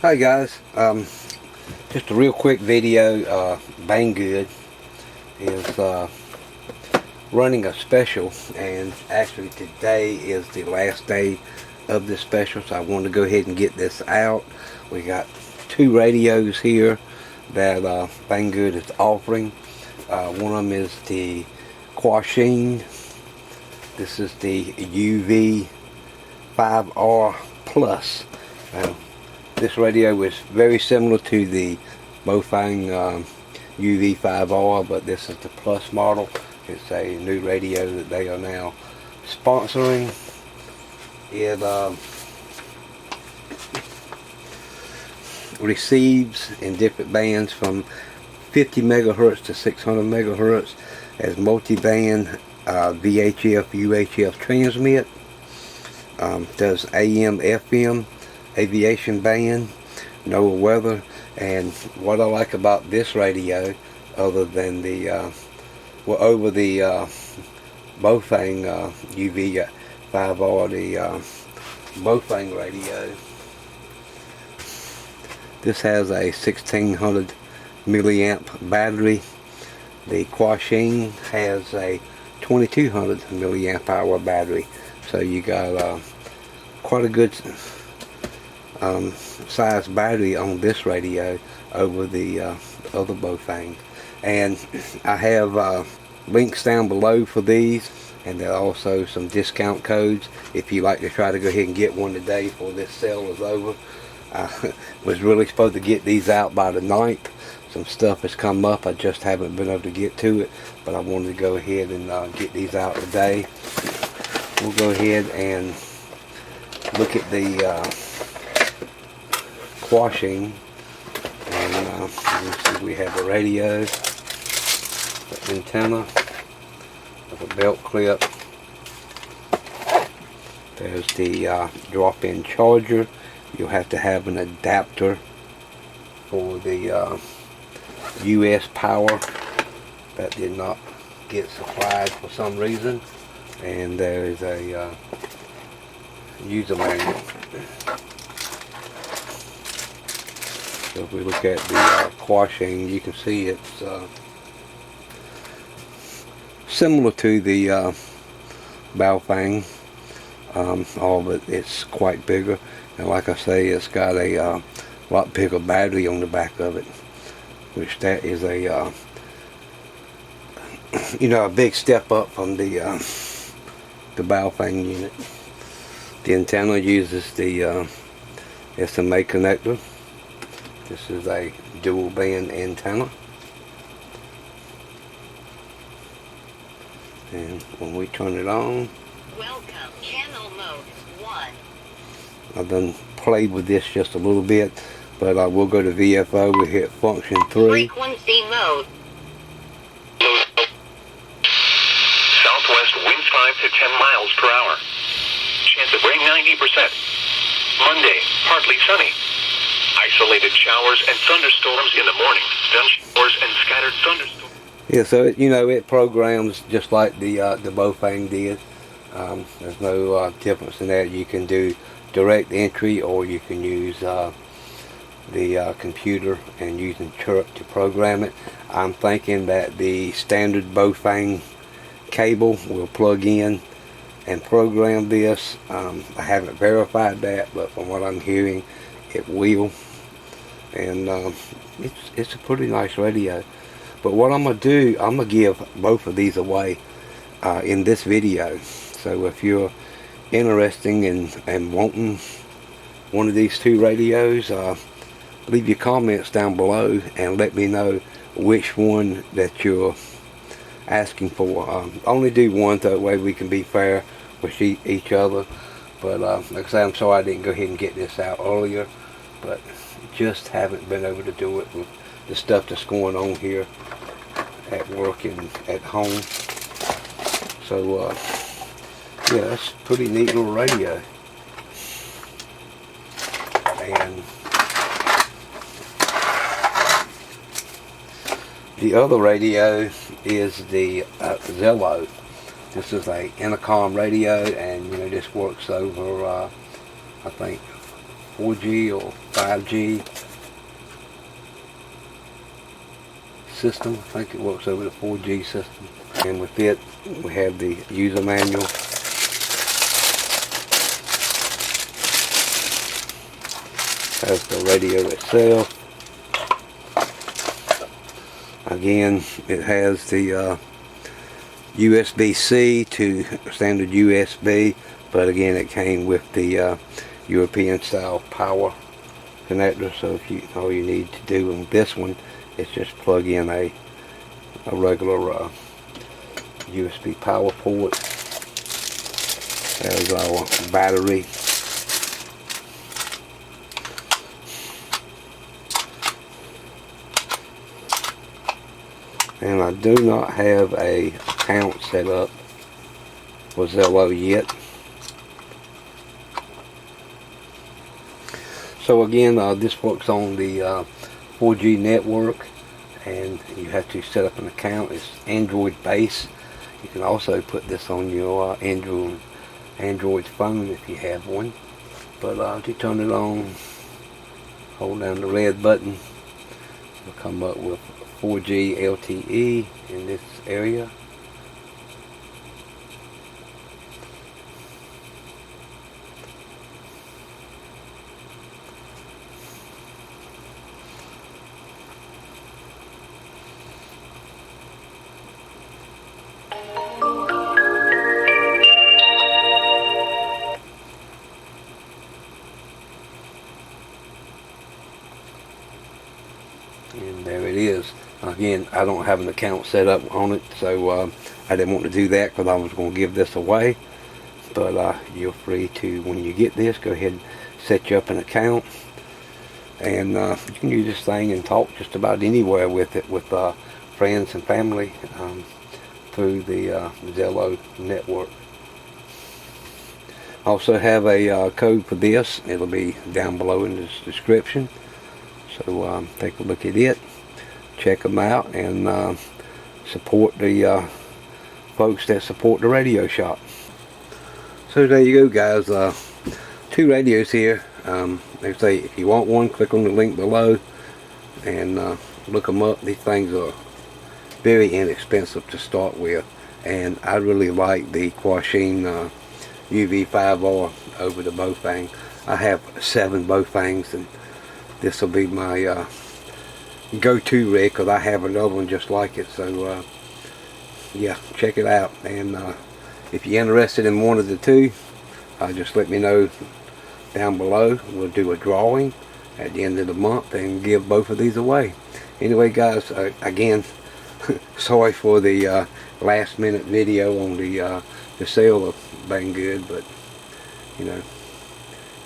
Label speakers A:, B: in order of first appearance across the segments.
A: Hi guys, just a real quick video. Banggood is running a special, and actually today is the last day of this special, so I wanted to go ahead and get this out. We got two radios here that Banggood is offering. One of them is the Quansheng. This is the UV5R Plus. This radio is very similar to the Bofang UV5R, but this is the Plus model. It's a new radio that they are now sponsoring. It receives in different bands from 50 megahertz to 600 megahertz as multi-band VHF UHF transmit. Does AM FM aviation band, no weather. And what I like about this radio, other than the over the Bofang UV5R, the Bofang radio, this has a 1600 milliamp battery. The Quansheng has a 2200 milliamp hour battery, so you got quite a good size battery on this radio over the other Bofang. And I have links down below for these, and there are also some discount codes if you like to try to go ahead and get one today before this sale is over. I was really supposed to get these out by the 9th. Some stuff has come up, I just haven't been able to get to it, but I wanted to go ahead and get these out today. We'll go ahead and look at the Quansheng, and you see we have a radio, the antenna, with a belt clip. There's the drop-in charger. You'll have to have an adapter for the US power that did not get supplied for some reason. And there is a user manual. So if we look at the Quansheng, you can see it's similar to the Bofang, but it's quite bigger. And like I say, it's got a lot bigger battery on the back of it, which that is a a big step up from the Bofang unit. The antenna uses the SMA connector. This is a dual band antenna, and when we turn it on,
B: welcome, channel mode 1.
A: I've done played with this just a little bit, but I will go to VFO. We hit function 3.
B: Frequency mode.
C: Southwest winds 5 to 10 miles per hour. Chance of rain 90%. Monday, partly sunny. Isolated showers and thunderstorms in the morning. Then showers and scattered thunderstorms.
A: Yeah, so it programs just like the Bofang did. There's no difference in that. You can do direct entry, or you can use the computer and using chirp to program it. I'm thinking that the standard Bofang cable will plug in and program this. I haven't verified that, but from what I'm hearing, it will. And it's a pretty nice radio. But what I'm going to do, I'm going to give both of these away in this video. So if you're interested in wanting one of these two radios, leave your comments down below and let me know which one that you're asking for. Only do one, that way we can be fair with each other. But like I say, I'm sorry I didn't go ahead and get this out earlier, but just haven't been able to do it with the stuff that's going on here at work and at home. So yeah, that's a pretty neat little radio. And the other radio is the Zello. This is a intercom radio, and this works over I think 4G or 5G system. I think it works over the 4G system. And with it, we have the user manual. Has the radio itself. Again, it has the USB-C to standard USB, but again, it came with the European style power connector. So if all you need to do on this one is just plug in a regular USB power port. There's our battery. And I do not have a account set up for Zello yet. So again, this works on the 4G network, and you have to set up an account. It's Android based. You can also put this on your Android phone if you have one. But to turn it on, hold down the red button. It'll come up with 4G LTE in this area. And there it is. Again, I don't have an account set up on it, so I didn't want to do that because I was going to give this away. But you're free to, when you get this, go ahead and set you up an account. And you can use this thing and talk just about anywhere with it, with friends and family through the Zello network. I also have a code for this. It'll be down below in the description. So take a look at it, check them out, and support the folks that support the radio shop. So there you go, guys. 2 radios here. They say if you want one, click on the link below and look them up. These things are very inexpensive to start with, and I really like the Quansheng UV5R over the Bofang. I have 7 Bofangs, and this will be my go-to rig because I have another one just like it. So yeah, check it out. And if you're interested in one of the 2, just let me know down below. We'll do a drawing at the end of the month and give both of these away. Anyway, guys, again, sorry for the last minute video on the sale of Banggood, but you know,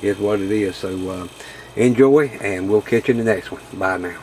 A: it's what it is. So enjoy, and we'll catch you in the next one. Bye now.